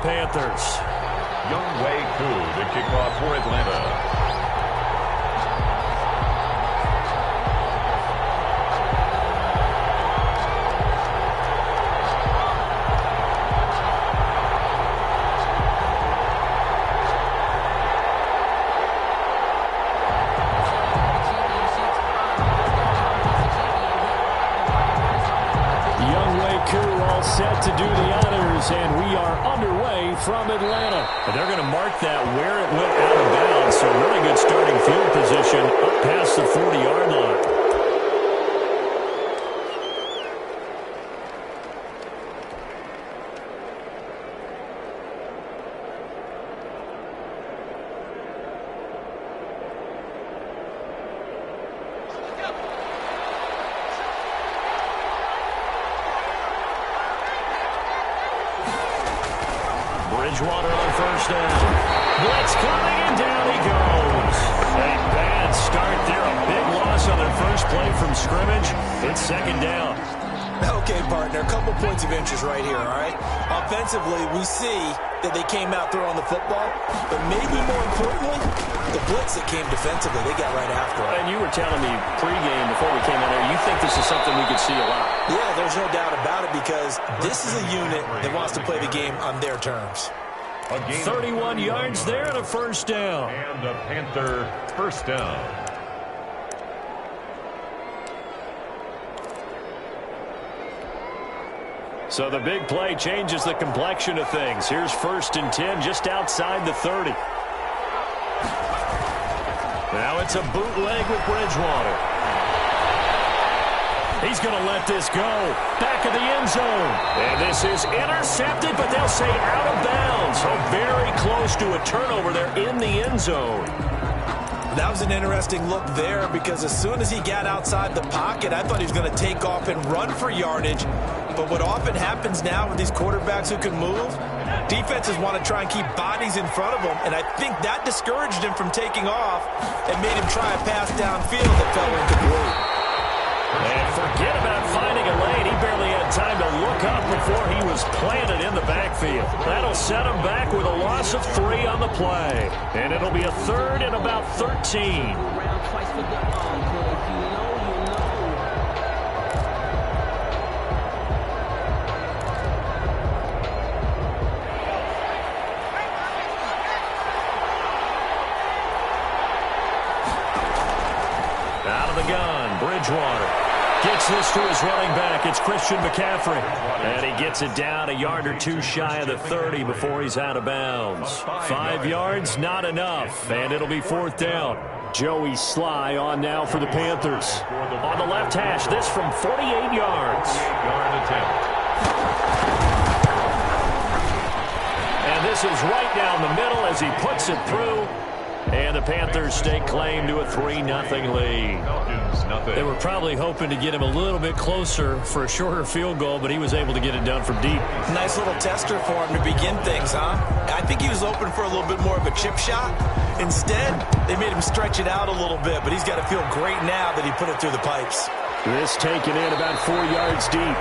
Panthers. Younghoe Koo to kick off for Atlanta. Set to do the honors, and we are underway from Atlanta. And they're going to mark that where it went out of bounds, so really good starting field position up past the 40-yard line. Bridgewater on first down. Blitz coming, and down he goes. A bad start there. A big loss on their first play from scrimmage. It's second down. Okay, partner, a couple points of interest right here, all right? Offensively, we see that they came out throwing the football, but maybe more importantly, the blitz that came defensively, they got right after it. And you were telling me pregame before we came in there, you think this is something we could see a lot. Yeah, there's no doubt about it because this is a unit that wants to play the game on their terms. 31 yards there and a first down. And a Panther first down. So the big play changes the complexion of things. Here's 1st and 10 just outside the 30. Now it's a bootleg with Bridgewater. He's going to let this go. Back of the end zone. And this is intercepted, but they'll say out of bounds. So very close to a turnover there in the end zone. That was an interesting look there because as soon as he got outside the pocket, I thought he was going to take off and run for yardage. But what often happens now with these quarterbacks who can move, defenses want to try and keep bodies in front of them, and I think that discouraged him from taking off and made him try a pass downfield that fell incomplete. And forget about finding a lane. He barely had time to look up before he was planted in the backfield. That'll set him back with a loss of 3 on the play. And it'll be a 3rd and about 13. Out of the gun, Bridgewater. Gets this to his running back. It's Christian McCaffrey. And he gets it down a yard or two shy of the 30 before he's out of bounds. 5 yards, not enough. And it'll be 4th down. Joey Sly on now for the Panthers. On the left hash, this from 48 yards. And this is right down the middle as he puts it through. And the Panthers stake claim to a 3-0 lead. They were probably hoping to get him a little bit closer for a shorter field goal, but he was able to get it done from deep. Nice little tester for him to begin things, huh? I think he was open for a little bit more of a chip shot. Instead, they made him stretch it out a little bit, but he's got to feel great now that he put it through the pipes. This taken in about 4 yards deep.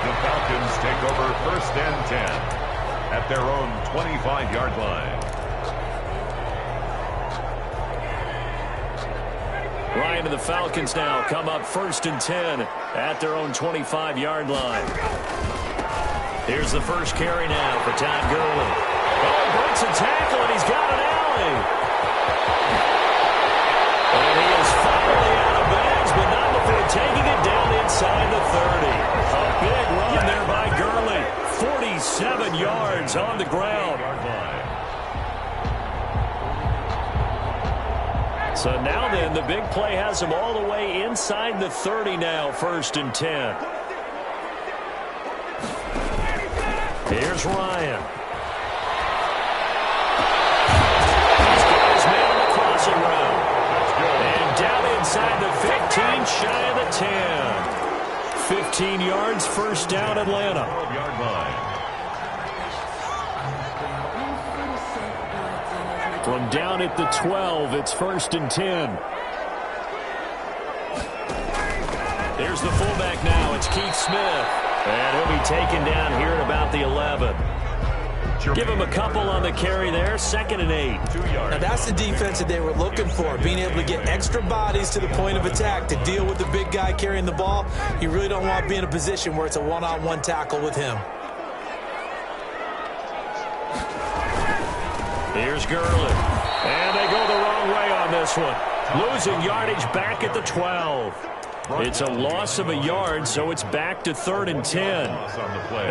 The Falcons take over 1st and 10 at their own 25-yard line. Ryan and the Falcons now come up 1st and 10 at their own 25-yard line. Here's the first carry now for Todd Gurley. Oh, he breaks a tackle, and he's got an alley. And he is finally out of bounds, but not before taking it down inside the 30. A big run there by Gurley. 47 yards on the ground. So now then, the big play has him all the way inside the 30 now, 1st and 10. Here's Ryan. He's got his man on the crossing route. And down inside the 15, shy of the 10. 15 yards, 1st down, Atlanta. 12-yard line. From down at the 12, it's 1st and 10. There's the fullback now. It's Keith Smith. And he'll be taken down here at about the 11. Give him a couple on the carry there, 2nd and 8. 2 yards. Now that's the defense that they were looking for, being able to get extra bodies to the point of attack to deal with the big guy carrying the ball. You really don't want to be in a position where it's a one-on-one tackle with him. Here's Gurley. And they go the wrong way on this one. Losing yardage back at the 12. It's a loss of a yard, so it's back to 3rd and 10.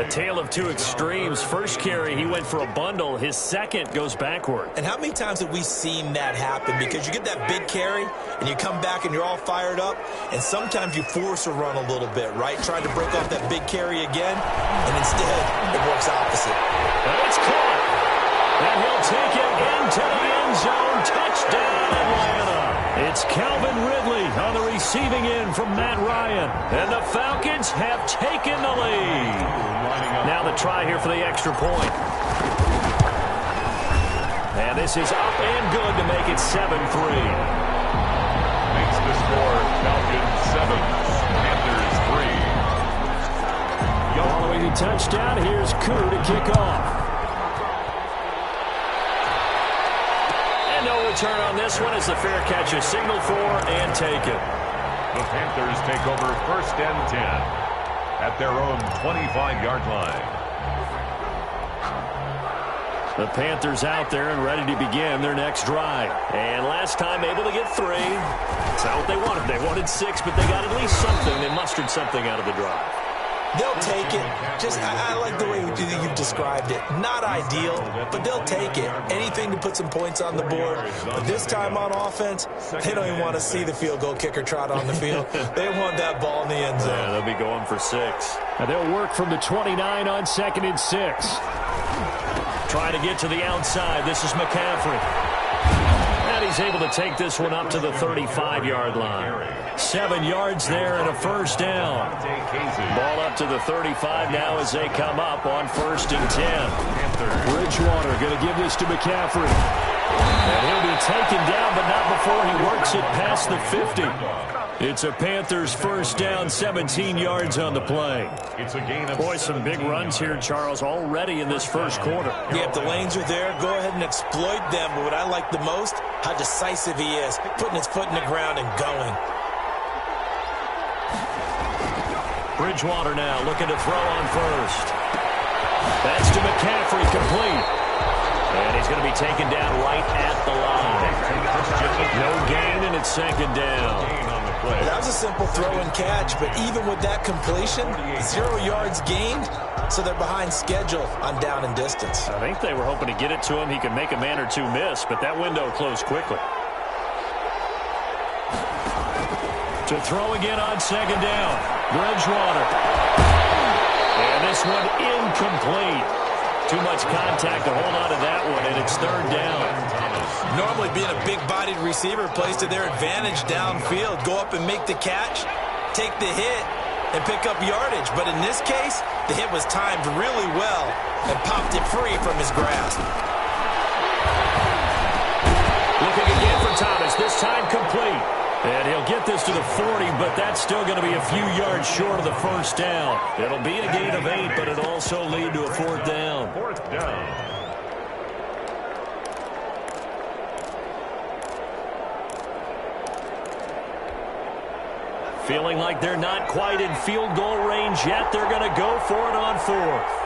A tale of two extremes. First carry, he went for a bundle. His second goes backward. And how many times have we seen that happen? Because you get that big carry, and you come back and you're all fired up, and sometimes you force a run a little bit, right? Trying to break off that big carry again, and instead it works opposite. And it's caught. And he'll take it into the end zone. Touchdown, Atlanta. It's Calvin Ridley on the receiving end from Matt Ryan. And the Falcons have taken the lead. Now the try here for the extra point. And this is up and good to make it 7-3. Makes the score Falcons 7, Panthers 3. Following the touchdown, here's Koo to kick off. No return on this one as the fair catch is signaled for and taken. The Panthers take over 1st and 10 at their own 25-yard line. The Panthers out there and ready to begin their next drive. And last time able to get 3. That's not what they wanted. They wanted 6, but they got at least something. They mustered something out of the drive. They'll take it. I like the way you've described it. Not ideal, but they'll take it. Anything to put some points on the board. But this time on offense, they don't even want to see the field goal kicker trot on the field. They want that ball in the end zone. Yeah, they'll be going for 6. And they'll work from the 29 on 2nd and 6. Trying to get to the outside. This is McCaffrey. And he's able to take this one up to the 35-yard line. 7 yards there and a first down. Ball up to the 35 now as they come up on 1st and 10. Bridgewater going to give this to McCaffrey. And he'll be taken down, but not before he works it past the 50. It's a Panthers first down, 17 yards on the play. It's a gain of Boy, some big runs here, Charles, already in this first quarter. Yeah, if the lanes are there, go ahead and exploit them. But what I like the most, how decisive he is, putting his foot in the ground and going. Bridgewater now looking to throw on first. That's to McCaffrey, complete. And he's going to be taken down right at the line. No gain, and it's 2nd down. That was a simple throw and catch, but even with that completion, 0 yards gained, so they're behind schedule on down and distance. I think they were hoping to get it to him. He could make a man or two miss, but that window closed quickly. To throw again on 2nd down. Bridgewater. And this one incomplete. Too much contact to hold on to that one, and it's 3rd down. Normally being a big-bodied receiver plays to their advantage downfield. Go up and make the catch, take the hit, and pick up yardage. But in this case, the hit was timed really well and popped it free from his grasp. Looking again for Thomas, this time complete. And he'll get this to the 40, but that's still going to be a few yards short of the first down. It'll be a gain of 8, but it'll also lead to a 4th down. 4th down. Feeling like they're not quite in field goal range yet. They're going to go for it on 4th.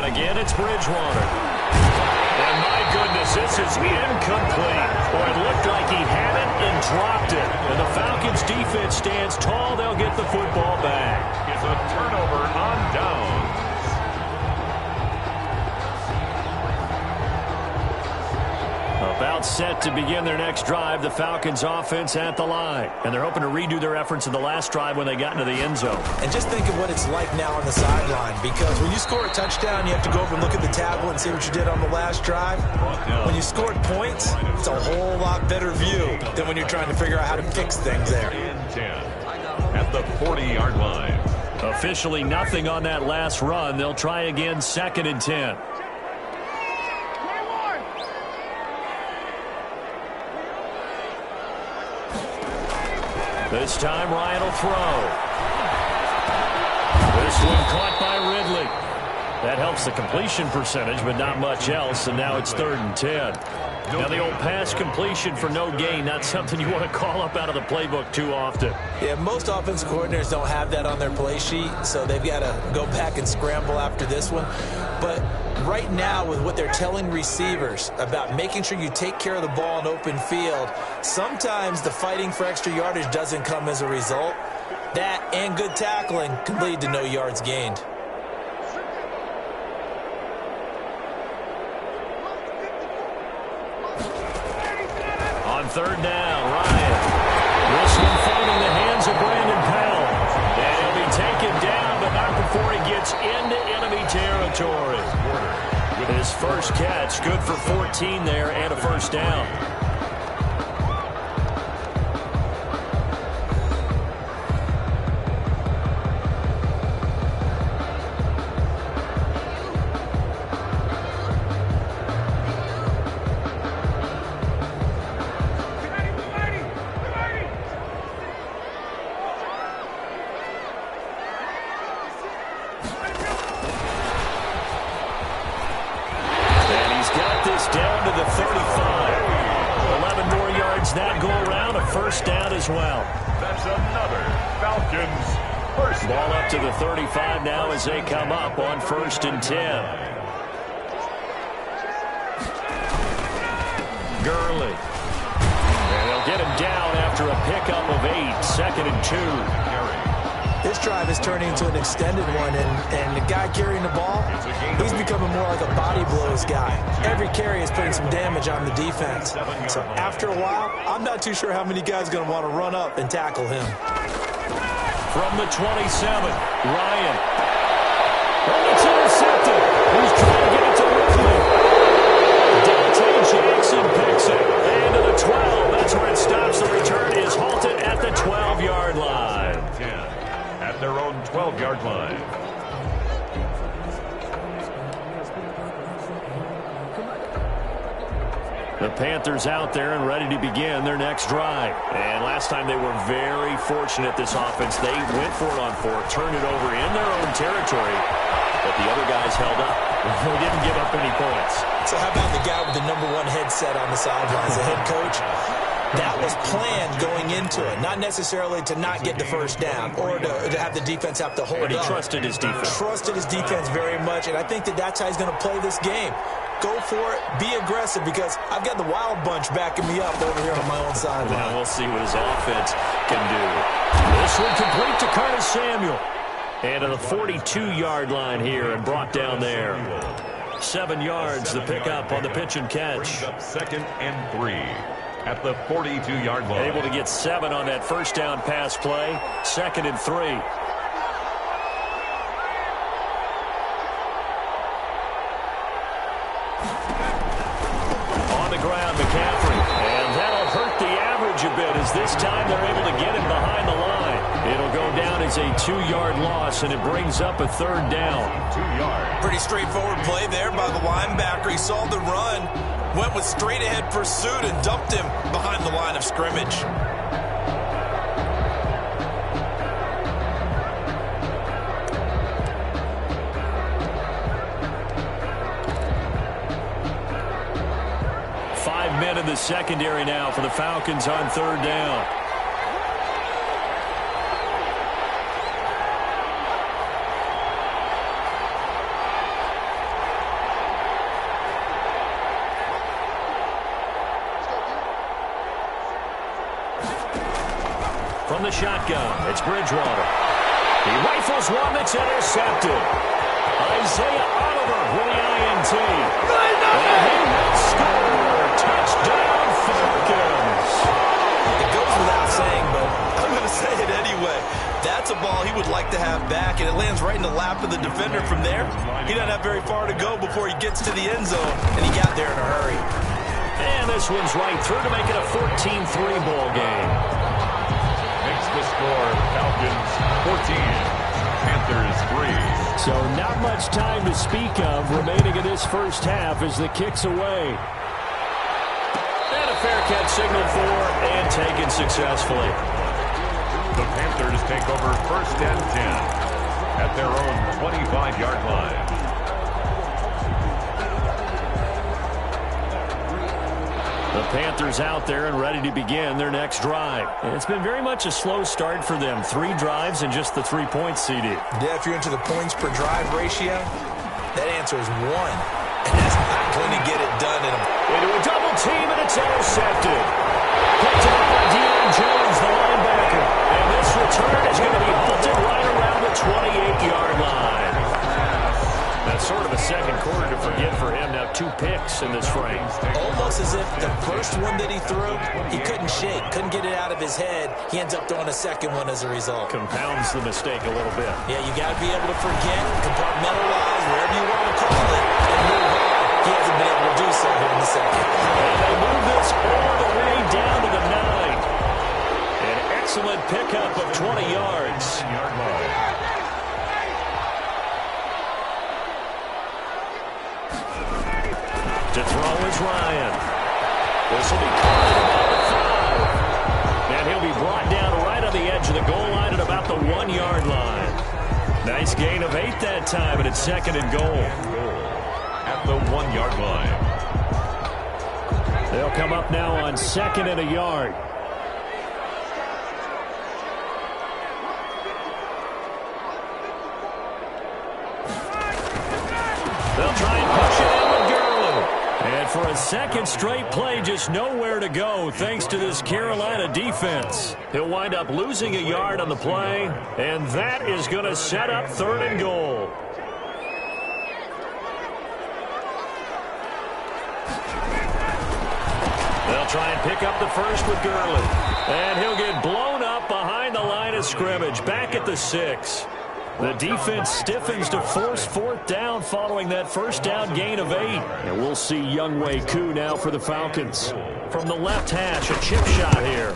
Again, it's Bridgewater. And my goodness, this is incomplete. Boy, it looked like he had it and dropped it. And the Falcons defense stands tall. They'll get the football back. It's a turnover on downs. About set to begin their next drive, the Falcons offense at the line. And they're hoping to redo their efforts in the last drive when they got into the end zone. And just think of what it's like now on the sideline, because when you score a touchdown, you have to go over and look at the tablet and see what you did on the last drive. When you scored points, it's a whole lot better view than when you're trying to figure out how to fix things there. 10 at the 40-yard line. Officially nothing on that last run. They'll try again, 2nd and 10. This time Ryan will throw. This one caught by Ridley. That helps the completion percentage, but not much else, and now it's 3rd and 10. Now the old pass completion for no gain, not something you want to call up out of the playbook too often. Yeah, most offensive coordinators don't have that on their play sheet, so they've got to go back and scramble after this one. But right now, with what they're telling receivers about making sure you take care of the ball in open field, sometimes the fighting for extra yardage doesn't come as a result. That and good tackling can lead to no yards gained. On 3rd down, Ryan. This one finding the hands of Brandon Powell. And he'll be taken down, but not before he gets into enemy territory. His first catch, good for 14 there and a 1st down. Down to the 35. 11 more yards that go around. A 1st down as well. That's another Falcons first Ball up to the 35 now as they come up on 1st and 10. Gurley. And they'll get him down after a pickup of 8. 2nd and 2. This drive is turning into an extended one, and the guy carrying the ball, he's becoming more like a body blows guy. Every carry is putting some damage on the defense. So after a while, I'm not too sure how many guys are going to want to run up and tackle him. From the 27, Ryan. Oh, it's intercepted. He's trying to get it to Ridley. Dante Jackson picks it. And to the 12. That's where it stops. The return is halted at the 12-yard line. At their own 12-yard line. The Panthers out there and ready to begin their next drive. And last time they were very fortunate, this offense. They went for it on 4th, turned it over in their own territory, but the other guys held up. They didn't give up any points. So how about the guy with the #1 headset on the sidelines, the head coach? That was planned going into it, not necessarily to not get the 1st down or to have the defense have to hold But he up. trusted his defense. Trusted his defense very much, and I think that's how he's going to play this game. Go for it, be aggressive, because I've got the wild bunch backing me up over here on my own sideline. Now we'll see what his offense can do. This one complete to Curtis Samuel. And to the 42-yard line here and brought down there. 7 yards, the pickup on the pitch and catch. 2nd and 3. At the 42-yard line. Able to get 7 on that 1st down pass play. 2nd and 3. On the ground, McCaffrey. And that'll hurt the average a bit as this time they're able to get him behind the line. It'll go down as a 2-yard loss, and it brings up a 3rd down. 2 yards. Pretty straightforward play there by the linebacker. He saw the run, went with straight-ahead pursuit, and dumped him behind the line of scrimmage. Five men in the secondary now for the Falcons on 3rd down. From the shotgun, it's Bridgewater. He rifles one that's intercepted. Isaiah Oliver with the INT. And he will score. Touchdown, Falcons. It goes without saying, but I'm going to say it anyway. That's a ball he would like to have back, and it lands right in the lap of the defender from there. He doesn't have very far to go before he gets to the end zone, and he got there in a hurry. And this one's right through to make it a 14-3 ball game. Makes the score Falcons 14, Panthers 3. So not much time to speak of remaining in this first half as the kick's away. And a fair catch signaled for and taken successfully. The Panthers take over 1st and 10 at their own 25-yard line. The Panthers out there and ready to begin their next drive. It's been very much a slow start for them. 3 drives and just the 3 points, CD. Yeah, if you're into the points per drive ratio, that answer is 1. And that's not going to get it done into a double team, and it's intercepted. Picked up by Deion Jones, the linebacker. And this return is going to be halted right around the 28-yard line. That's sort of a second quarter to forget for him. Now 2 picks in this frame. Almost as if the first one that he threw, he couldn't shake, couldn't get it out of his head. He ends up throwing a second one as a result. Compounds the mistake a little bit. Yeah, you got to be able to forget, compartmentalize, wherever you want to call it, and move on. He hasn't been able to do so here in the second. And they move this all the way down to the 9. An excellent pickup of 20 yards. To throw is Ryan. This will be caught at about the 5. And he'll be brought down right on the edge of the goal line at about the 1-yard line. Nice gain of 8 that time, and it's 2nd and goal. At the 1-yard line. They'll come up now on 2nd and a yard. They'll try and push it in with Gurley. And for a second straight play, just nowhere to go thanks to this Carolina defense. He'll wind up losing a yard on the play, and that is going to set up 3rd and goal. They'll try and pick up the first with Gurley. And he'll get blown up behind the line of scrimmage, back at the 6. The defense stiffens to force 4th down following that first down gain of 8. And we'll see Younghoe Koo now for the Falcons. From the left hash, a chip shot here.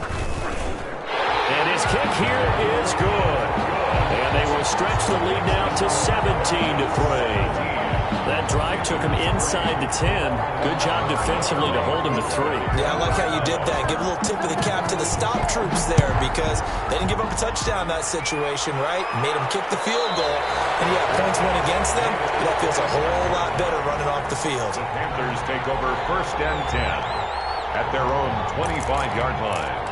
And his kick here is good. And they will stretch the lead now to 17-3. That drive took him inside the 10. Good job defensively to hold him to 3. Yeah, I like how you did that. Give a little tip of the cap to the stop troops there because they didn't give up a touchdown in that situation, right? Made them kick the field goal. And yeah, points went against them. That feels a whole lot better running off the field. The Panthers take over 1st and 10 at their own 25-yard line.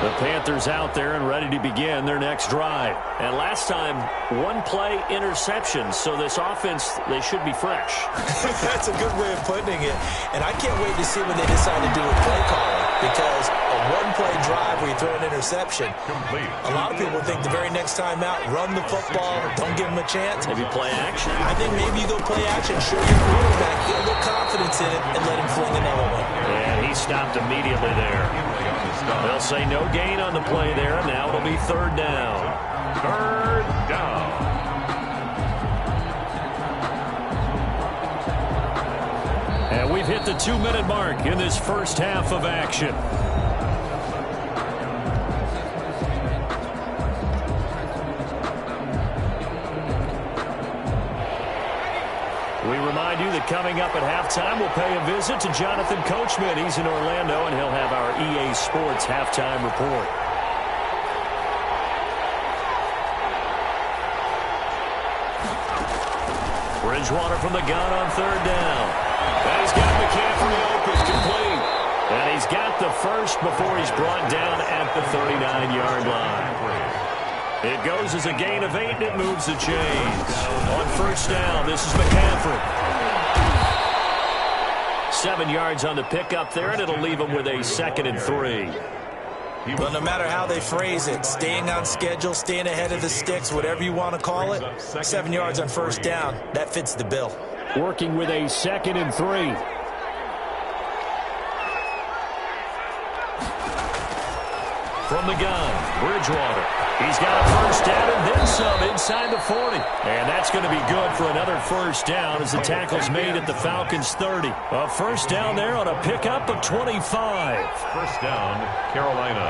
The Panthers out there and ready to begin their next drive. And last time, 1-play interception. So this offense, they should be fresh. That's a good way of putting it. And I can't wait to see what they decide to do with play calling. Because a 1-play drive where you throw an interception, a lot of people think the very next time out, run the football, don't give them a chance. Maybe play action. I think maybe you go play action, show your quarterback, get a little confidence in it, and let him fling another one. And he stopped immediately there. They'll say no gain on the play there. Now it'll be 3rd down. 3rd down. And we've hit the 2-minute mark in this first half of action. We remind you that coming up at halftime, we'll pay a visit to Jonathan Coachman. He's in Orlando, and he'll have our EA Sports halftime report. Bridgewater from the gun on 3rd down. And he's got McCaffrey open, complete. And he's got the first before he's brought down at the 39-yard line. It goes as a gain of 8, and it moves the chains. On 1st down, this is McCaffrey. 7 yards on the pickup there, and it'll leave him with a 2nd and 3. Well, no matter how they phrase it, staying on schedule, staying ahead of the sticks, whatever you want to call it, 7 yards on 1st down, that fits the bill. Working with a 2nd and 3. From the gun, Bridgewater. He's got a first down and then some inside the 40. And that's going to be good for another first down as the tackle's made at the Falcons' 30. A first down there on a pickup of 25. First down, Carolina.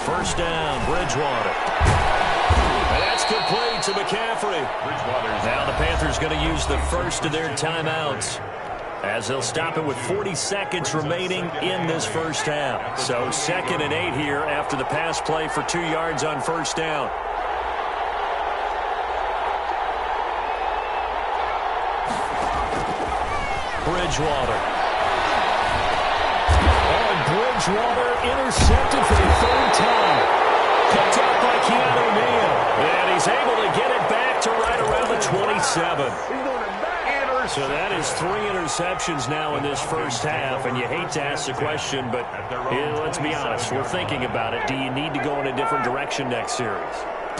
First down, Bridgewater. And that's complete to McCaffrey. Bridgewater's now the Panthers going to use the first of their timeouts. as they'll stop it with 40 seconds remaining in this first half. So 2nd and 8 here after the pass play for 2 yards on first down. Bridgewater. And Bridgewater intercepted for the 3rd time. Picked up by Keanu Neal. And he's able to get it back to right around the 27. So that is 3 interceptions now in this first half, and you hate to ask the question, but let's be honest, we're thinking about it. Do you need to go in a different direction next series?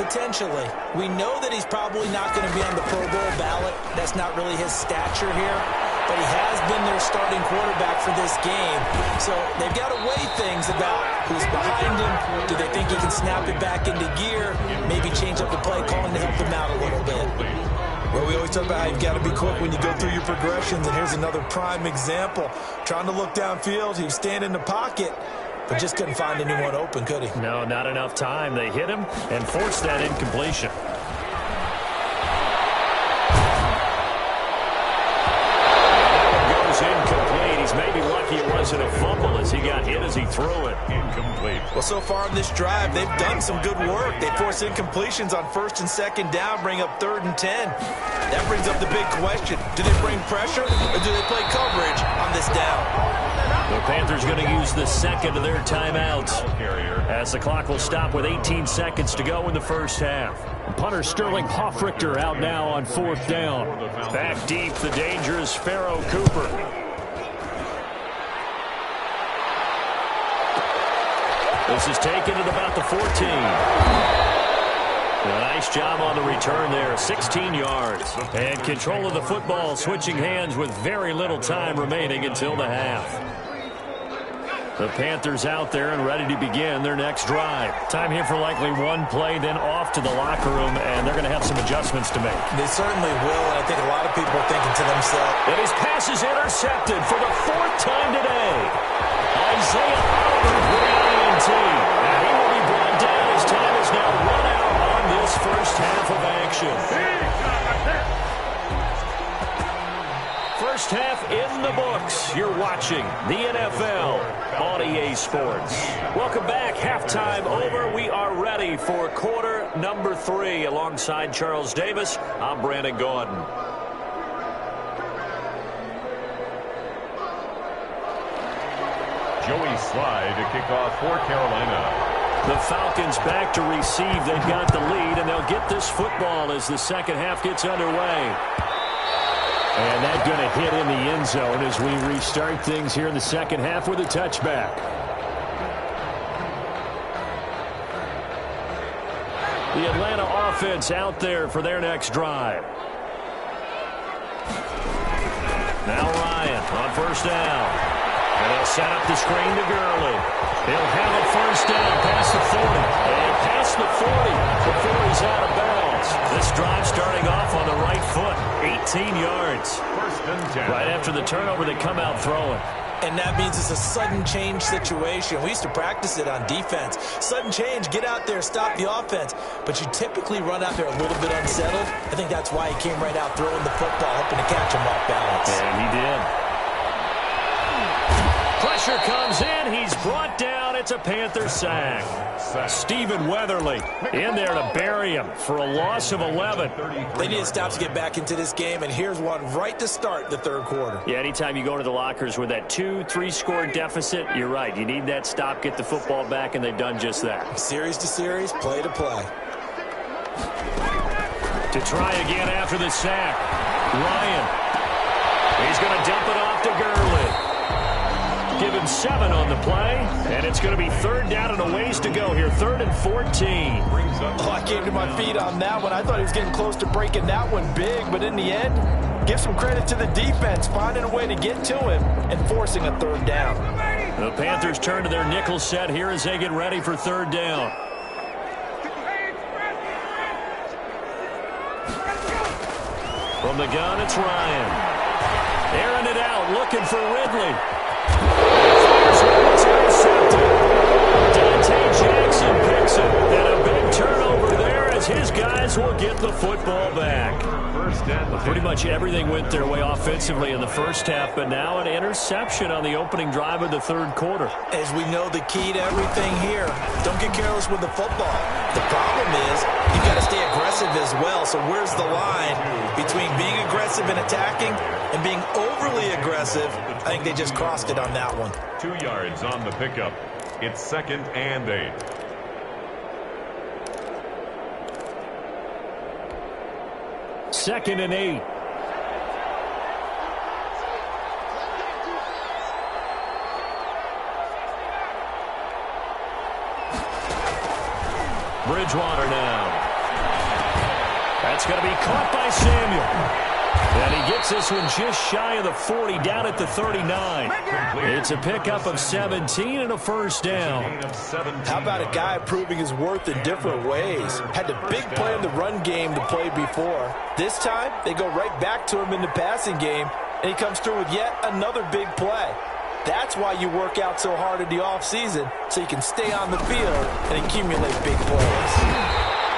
Potentially. We know that he's probably not going to be on the Pro Bowl ballot. That's not really his stature here, but he has been their starting quarterback for this game. So they've got to weigh things about who's behind him. Do they think he can snap it back into gear? Maybe change up the play calling to help him out a little bit. Well, we always talk about how you've got to be quick when you go through your progressions, and here's another prime example. Trying to look downfield, he was standing in the pocket, but just couldn't find anyone open, could he? No, not enough time. They hit him and forced that incompletion. Incomplete. He's maybe lucky it wasn't a fumble as he got hit as he threw it. Incomplete. Well, so far on this drive, they've done some good work. They force incompletions on 1st and 2nd down, bring up 3rd and 10. That brings up the big question. Do they bring pressure or do they play coverage on this down? The Panthers going to use the 2nd of their timeouts as the clock will stop with 18 seconds to go in the first half. Punter Sterling Hoffrichter out now on 4th down. Back deep, the dangerous Pharaoh Cooper. This is taken at about the 14. A nice job on the return there, 16 yards. And control of the football, switching hands with very little time remaining until the half. The Panthers out there and ready to begin their next drive. Time here for likely one play, then off to the locker room, and they're going to have some adjustments to make. They certainly will, and I think a lot of people are thinking to themselves. And his pass is intercepted for the 4th time today. Isaiah Oliver with the INT. And he will be brought down as time is now run out on this first half of action. First half in the books. You're watching the NFL on EA Sports. Welcome back. Halftime over. We are ready for quarter number 3. Alongside Charles Davis, I'm Brandon Gordon. Joey Slye to kick off for Carolina. The Falcons back to receive. They've got the lead, and they'll get this football as the second half gets underway. And that's going to hit in the end zone as we restart things here in the second half with a touchback. The Atlanta offense out there for their next drive. Now Ryan on first down. And they'll set up the screen to Gurley. He'll have a first down past the 40. And past the 40 before he's out of bounds. This drive starting off on the right foot. 18 yards. First and 10. Right after the turnover, they come out throwing. And that means it's a sudden change situation. We used to practice it on defense. Sudden change, get out there, stop the offense. But you typically run out there a little bit unsettled. I think that's why he came right out throwing the football, hoping to catch him off balance. And he did. Pressure comes in. He's brought down. It's a Panther sack. Stephen Weatherly in there to bury him for a loss of 11. They need to stop to get back into this game, and here's one right to start the third quarter. Yeah, anytime you go to the lockers with that 2-3 score deficit, you're right. You need that stop, get the football back, and they've done just that. Series to series, play to play. To try again after the sack. Ryan. He's going to dump it off to Gurley. Give him 7 on the play, and it's going to be third down and a ways to go here. 3rd and 14. Oh, I came to my feet on that one. I thought he was getting close to breaking that one big, but in the end, give some credit to the defense, finding a way to get to him and forcing a third down. The Panthers turn to their nickel set here as they get ready for third down. From the gun, it's Ryan. Airing it out, looking for Ridley. It's intercepted. Dante Jackson picks it. And a big turnover there as his guys will get the football back. Pretty much everything went their way offensively in the first half, but now an interception on the opening drive of the third quarter. As we know, the key to everything here, don't get careless with the football. The problem is you've got to stay aggressive as well. So where's the line between being aggressive and attacking and being overly aggressive? I think they just crossed it on that one. 2 yards on the pickup. It's 2nd and 8. Second and 8. Bridgewater now. That's going to be caught by Samuel. And he gets this one just shy of the 40, down at the 39. It's a pickup of 17 and a first down. How about a guy proving his worth in different ways? Had the big play in the run game to play before. This time, they go right back to him in the passing game, and he comes through with yet another big play. That's why you work out so hard in the offseason, so you can stay on the field and accumulate big plays.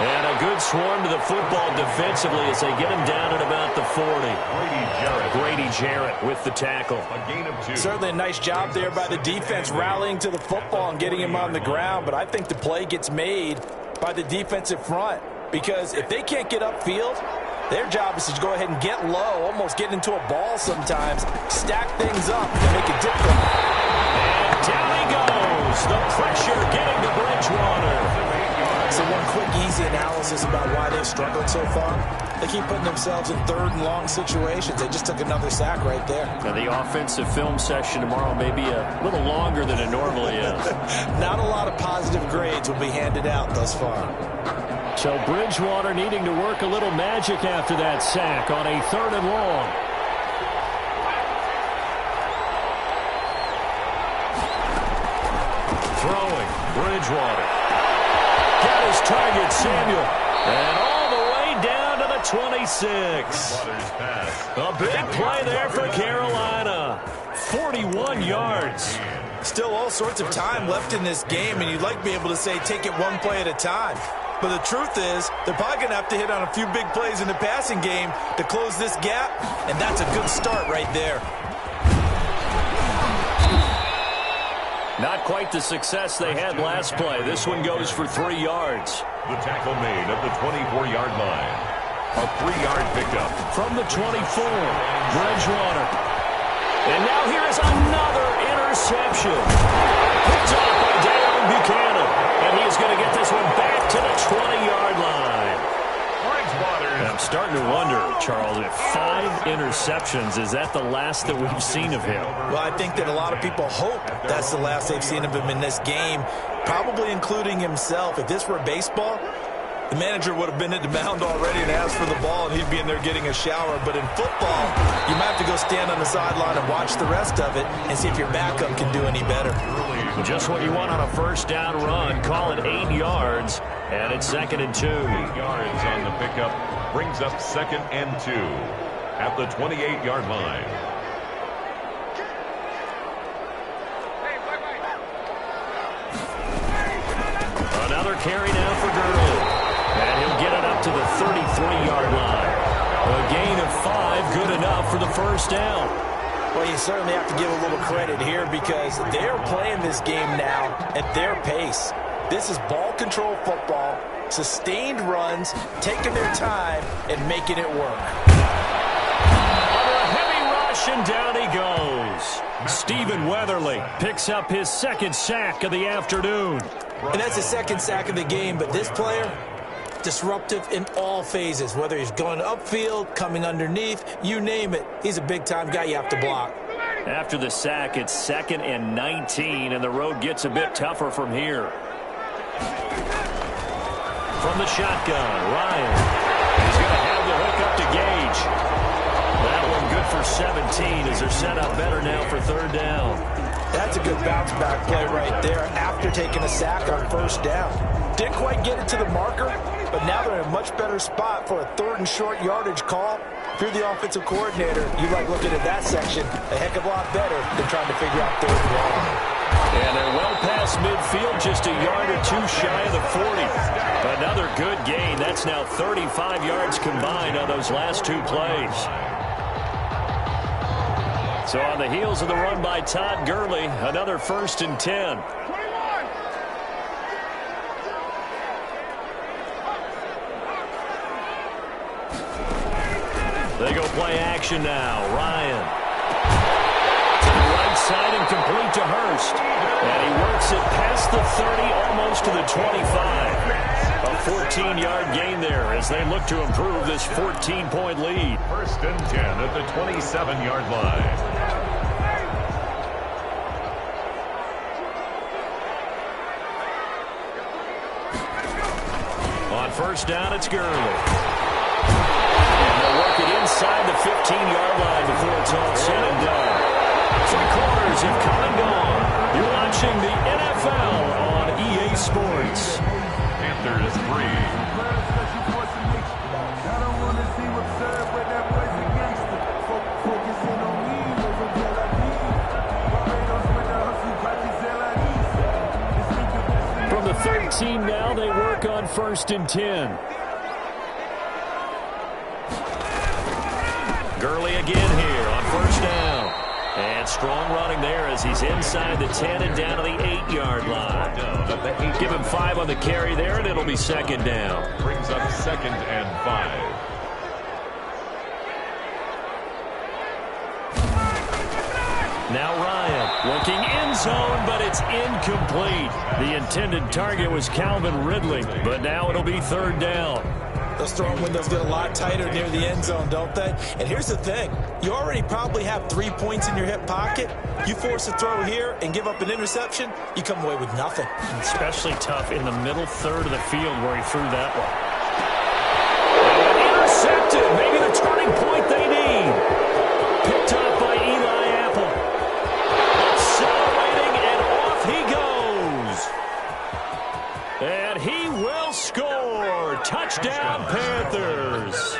And a good swarm to the football defensively as they get him down at about the 40. Grady Jarrett with the tackle. A gain of 2. Certainly a nice job there by the defense rallying to the football and getting him on the ground, but I think the play gets made by the defensive front because if they can't get upfield, their job is to go ahead and get low, almost get into a ball sometimes, stack things up, and make it difficult. And down he goes. The pressure getting to Bridgewater. So one quick, easy analysis about why they've struggled so far. They keep putting themselves in third and long situations. They just took another sack right there. Now the offensive film session tomorrow may be a little longer than it normally is. Not a lot of positive grades will be handed out thus far. So Bridgewater needing to work a little magic after that sack on a 3rd and long. Throwing, Bridgewater. Got his target, Samuel. And all the way down to the 26. A big play there for Carolina. 41 yards. Still all sorts of time left in this game, and you'd like to be able to say take it one play at a time. But the truth is, they're probably going to have to hit on a few big plays in the passing game to close this gap, and that's a good start right there. Not quite the success they had last play. This one goes for 3 yards. The tackle made at the 24-yard line. A 3-yard pickup. From the 24, Bridgewater. And now here is another interception. Picked off by Dale Buchanan. And he's going to get this one back to the 20-yard line. And I'm starting to wonder, Charles, if 5 interceptions, is that the last that we've seen of him? Well, I think that a lot of people hope that's the last they've seen of him in this game, probably including himself. If this were baseball, the manager would have been at the mound already and asked for the ball, and he'd be in there getting a shower. But in football, you might have to go stand on the sideline and watch the rest of it and see if your backup can do any better. Just what you want on a first down run. Call it 8 yards, and it's 2nd and 2. 8 yards on the pickup brings up 2nd and 2 at the 28-yard line. Another carry now for Gurley. And he'll get it up to the 33-yard line. A gain of 5, good enough for the first down. Well, you certainly have to give a little credit here because they're playing this game now at their pace. This is ball control football, sustained runs, taking their time, and making it work. Under a heavy rush, and down he goes. Stephen Weatherly picks up his 2nd sack of the afternoon. And that's the 2nd sack of the game, but this player, disruptive in all phases, whether he's going upfield, coming underneath, you name it. He's a big-time guy you have to block. After the sack, it's 2nd and 19, and the road gets a bit tougher from here. From the shotgun, Ryan. He's going to have the hook up to Gage. That one good for 17 as they're set up better now for 3rd down. That's a good bounce-back play right there after taking a sack on 1st down. Didn't quite get it to the marker, but now they're in a much better spot for a 3rd and short yardage call. If you're the offensive coordinator, you like looking at that section a heck of a lot better than trying to figure out 3rd and long. And they're well past midfield, just a yard or two shy of the 40. Another good gain. That's now 35 yards combined on those last two plays. So on the heels of the run by Todd Gurley, another 1st and 10. They go play action now. Ryan. To the right side and complete to Hurst. And he works it past the 30, almost to the 25. A 14-yard gain there as they look to improve this 14-point lead. 1st and 10 at the 27-yard line. On 1st down, it's Gurley. They'll work it inside the 15-yard line before it's all said and done. 3 quarters have come and gone. You're watching the NFL on EA Sports. Panthers 3. From the 13 now, they work on 1st and 10. Gurley again here on 1st down. And strong running there as he's inside the 10 and down to the 8-yard line. Give him 5 on the carry there, and it'll be 2nd down. Brings up 2nd and 5. Now Ryan looking end zone, but it's incomplete. The intended target was Calvin Ridley, but now it'll be 3rd down. Those throwing windows get a lot tighter near the end zone, don't they? And here's the thing. You already probably have 3 points in your hip pocket. You force a throw here and give up an interception, you come away with nothing. Especially tough in the middle third of the field where he threw that one. Intercepted. Maybe the turning point they need. Picked up by Eli Apple. Accelerating, and off he goes. And he will score. Touchdown, Panthers.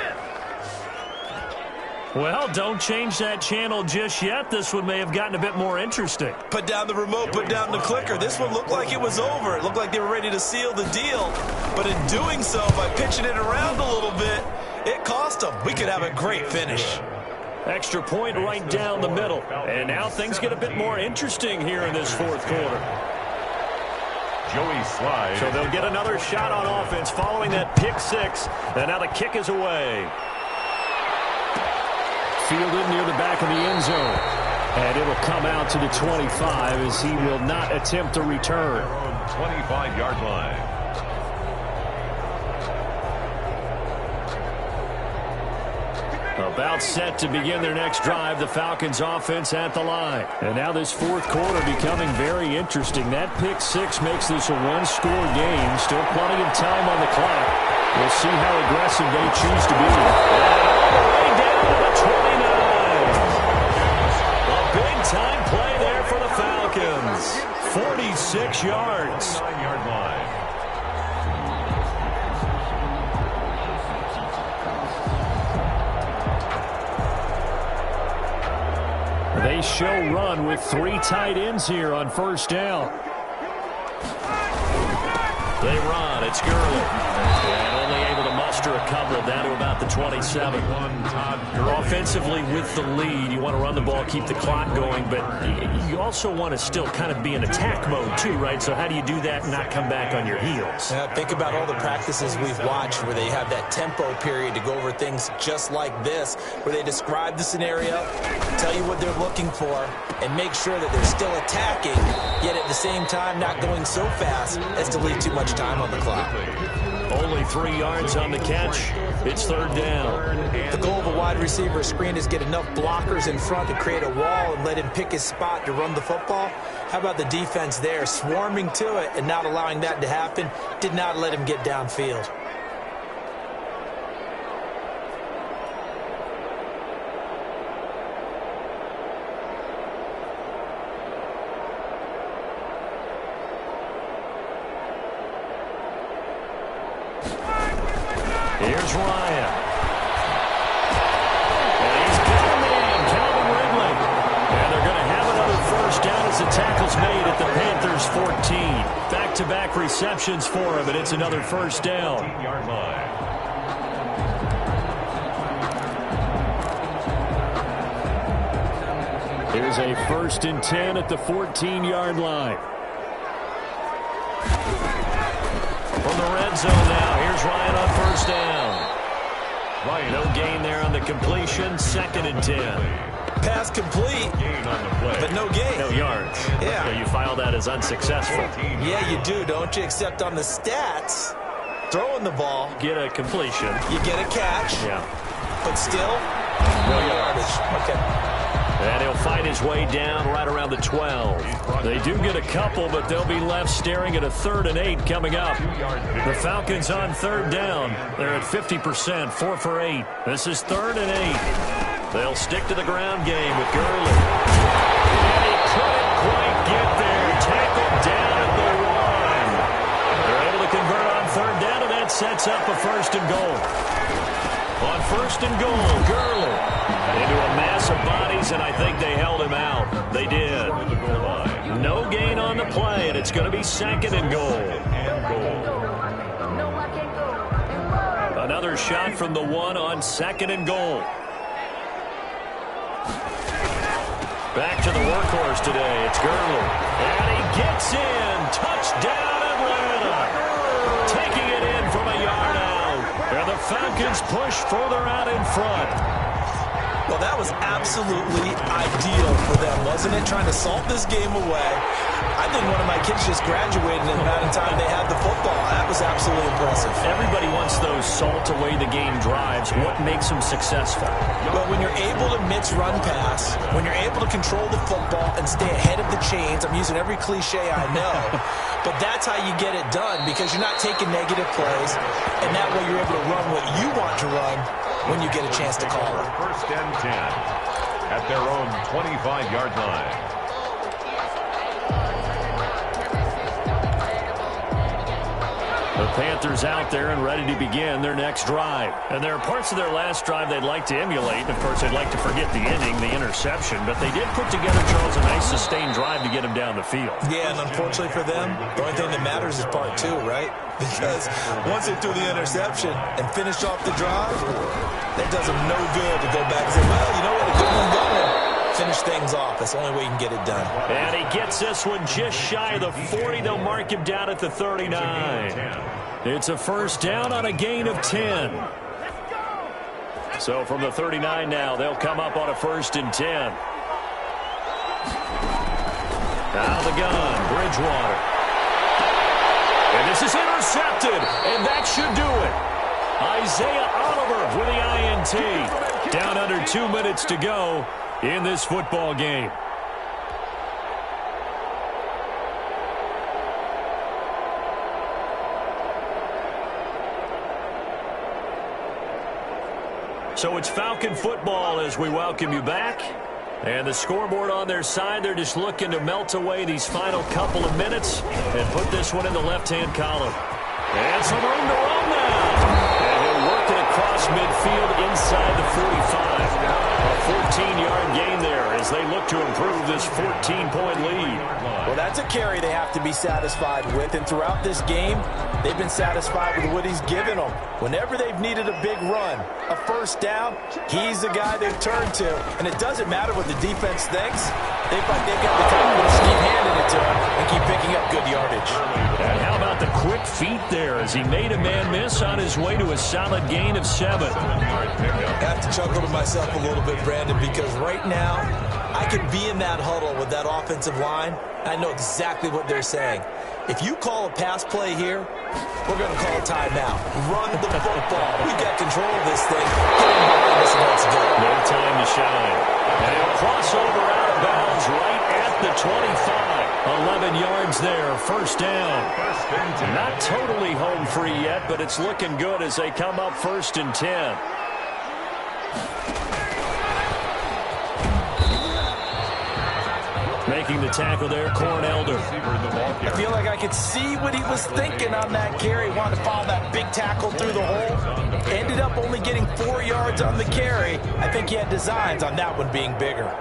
Well, don't change that channel just yet. This one may have gotten a bit more interesting. Put down the remote, put down the clicker. This one looked like it was over. It looked like they were ready to seal the deal. But in doing so, by pitching it around a little bit, it cost them. We could have a great finish. Extra point right down the middle. And now things get a bit more interesting here in this 4th quarter. Joey Slide. So they'll get another shot on offense following that pick 6. And now the kick is away. Fielded near the back of the end zone. And it'll come out to the 25 as he will not attempt a return. 25-yard line. About set to begin their next drive, the Falcons offense at the line. And now this 4th quarter becoming very interesting. That pick 6 makes this a 1-score game. Still plenty of time on the clock. We'll see how aggressive they choose to be. And all the way down to the 29. A big-time play there for the Falcons. 46 yards. 9-yard line. They show run with 3 tight ends here on 1st down. They run. It's Gurley. And only able to muster a couple down to about the 27. Offensively with the lead, you want to run the ball, keep the clock going, but you also want to still kind of be in attack mode too, right? So how do you do that and not come back on your heels? Think about all the practices we've watched where they have that tempo period to go over things just like this, where they describe the scenario, tell you what they're looking for, and make sure that they're still attacking, yet at the same time not going so fast as to leave too much time on the clock. Only 3 yards on the catch. It's 3rd down. The goal of a wide receiver screen is get enough blockers in front to create a wall and let him pick his spot to run the football. How about the defense there, swarming to it and not allowing that to happen? Did not let him get downfield. Here's Ryan. And he's got a man, Calvin Ridley. And they're going to have another 1st down as the tackle's made at the back-to-back receptions for him, and it's another first down. 15-yard line. Here's a 1st and 10 at the 14-yard line. From the red zone now, here's Ryan on 1st down. No gain there on the completion, 2nd and 10. Pass complete, Gain on the play. but no gain. No yards. Yeah. So you file that as unsuccessful. Yeah, you do, don't you? Except on the stats, throwing the ball, Get a completion. you get a catch, Yeah. but still, no yardage. Okay. And he'll fight his way down right around the 12. They do get a couple, but they'll be left staring at a 3rd and 8 coming up. The Falcons on 3rd down. They're at 50%, 4 for 8. This is 3rd and 8. They'll stick to the ground game with Gurley. And he couldn't quite get there. Tackled down at the 1. They're able to convert on 3rd down, and that sets up a 1st and goal. On 1st and goal, Gurley into a mass of bodies, and I think they held him out. They did. No gain on the play, and it's going to be 2nd and goal. Another shot from the 1 on 2nd and goal. Back to the workhorse today. It's Gurley. And he gets in. Touchdown, Atlanta. Taking it in from a yard out. And the Falcons push further out in front. Well, that was absolutely ideal for them, wasn't it? Trying to salt this game away. I think one of my kids just graduated in the amount of time they had the football. That was absolutely impressive. Everybody wants those salt-away-the-game drives. What makes them successful? But when you're able to mix run pass, when you're able to control the football and stay ahead of the chains, I'm using every cliche I know, but that's how you get it done because you're not taking negative plays, and that way you're able to run what you want to run when you get a chance to call it. 1st and 10 at their own 25-yard line. The Panthers out there and ready to begin their next drive. And there are parts of their last drive they'd like to emulate. Of course, they'd like to forget the inning, the interception. But they did put together, Charles, a nice sustained drive to get him down the field. Yeah, and unfortunately for them, the only thing that matters is part 2, right? Because once they threw the interception and finished off the drive, that does them no good to go back and say, well, you know what, a good one going. Finish things off. That's the only way you can get it done. And he gets this one just shy of the 40. They'll mark him down at the 39. It's a 1st down on a gain of 10. So from the 39 now, they'll come up on a 1st and 10. Now the gun, Bridgewater. And this is intercepted, and that should do it. Isaiah Oliver with the INT. Down under 2 minutes to go in this football game. So it's Falcon football as we welcome you back. And the scoreboard on their side, they're just looking to melt away these final couple of minutes and put this one in the left-hand column. And some room to run now. And he'll work it across midfield inside the 45. A 14-yard gain there as they look to improve this 14-point lead. Well, that's a carry they have to be satisfied with, and throughout this game, they've been satisfied with what he's given them. Whenever they've needed a big run, a 1st down, he's the guy they've turned to. And it doesn't matter what the defense thinks. They've got the confidence to keep handing it to him and keep picking up good yardage. And how about the quick feet there as he made a man miss on his way to a solid gain of 7. I have to chuckle to myself a little bit, Brandon, because right now I could be in that huddle with that offensive line. I know exactly what they're saying. If you call a pass play here, we're going to call a timeout. Run the football. We got control of this thing. Get in behind us and let's go. No time to shine. And he'll cross over out of bounds right at the 25. 11 yards there, 1st down. Not totally home free yet, but it's looking good as they come up 1st and 10. Making the tackle there, Corn Elder. I feel like I could see what he was thinking on that carry. Wanted to follow that big tackle through the hole. Ended up only getting 4 yards on the carry. I think he had designs on that one being bigger.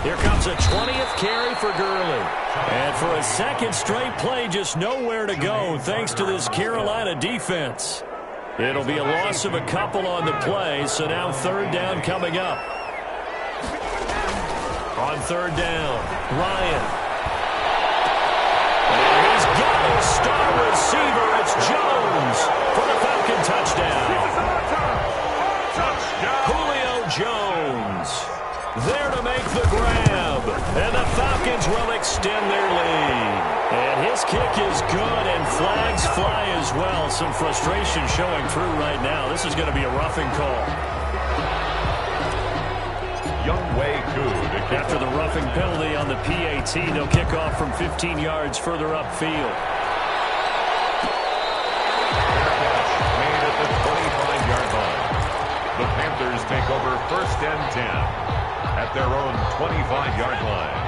Here comes a 20th carry for Gurley. And for a second straight play, just nowhere to go thanks to this Carolina defense. It'll be a loss of a couple on the play, so now third down coming up. On third down, Ryan. And he's got his star receiver. It's Jones for the Falcon touchdown. Julio Jones there to make the grab. And the Falcons will extend their lead. And his kick is good, and flags fly as well. Some frustration showing through right now. This is going to be a roughing call. After the roughing penalty on the PAT, they'll kick off from 15 yards further upfield. Made at the 25-yard line. The Panthers take over first and 10 at their own 25-yard line.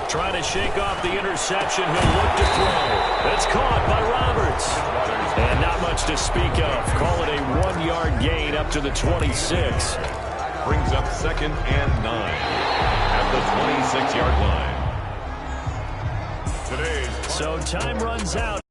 Trying to shake off the interception. He'll look to throw. It's caught by Roberts. And not much to speak of. Call it a 1-yard gain up to the 26. Brings up second and 9 at the 26-yard line. So time runs out.